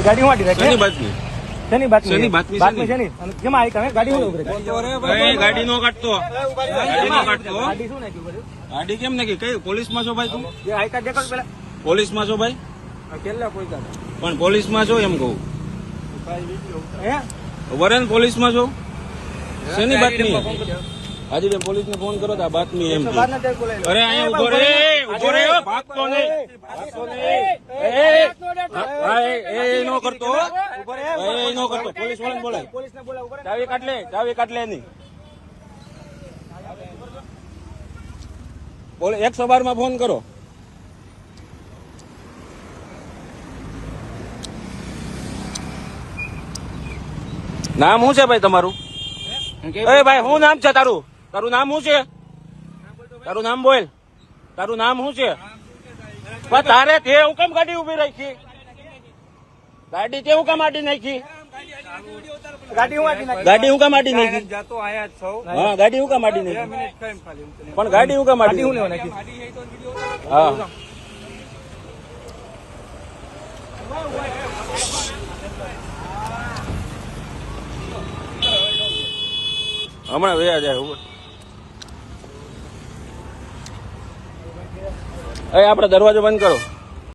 ગાડી હું આડી રાખે શેની બાતમી? શેની બાતમી? શેની બાતમી? બાતમી શેની? અને કેમ આવી તમે ગાડી હું ઉભી રાખી? ગાડી નો કાઢતો, ગાડી નો કાઢતો. ગાડી શું નાખ્યું બધું? ગાડી કેમ નાખી? કઈ પોલીસમાં છો ભાઈ તું? એ આઈ કાર્ડ દેખાડ પેલા. પોલીસમાં છો ભાઈ? કેટલા કોઈ કાર્ડ? પણ પોલીસમાં છો એમ કહું. હે? વરેન પોલીસમાં છો? શેની બાતમી? હાજી પોલીસ ને ફોન કરો તો આ બાતમી એમ કે. અરે અહીંયા ઉભો રે, ઉભો રે, ભાગતો નહીં, ભાગતો નહીં. એ નો કરતો, એ નો કરતો. પોલીસ વાળાને બોલાય. પોલીસને બોલાવ ઉપર. ચાવી કાઢ લે, ચાવી કાઢ લે એની. 112 માં ફોન કરો. નામ શું છે ભાઈ તમારું? એ ભાઈ શું નામ છે તારું? તારું નામ શું છે? તારું નામ બોલ. તારું નામ શું છે? પણ તારે તે હું કેમ ગાડી ઉભી રાખી? ગાડી તે હું કામ આડી નાખી? ગાડી હું આડી નાખી? ગાડી હું કામ આડી નાખી? જાતો આયા છો. હા ગાડી હું કામ આડી નાખી? પણ ગાડી હું કામ આડી હું લેવા નાખી? હા હમણાં વયા જાય. એ આપણે દરવાજો બંધ કરો.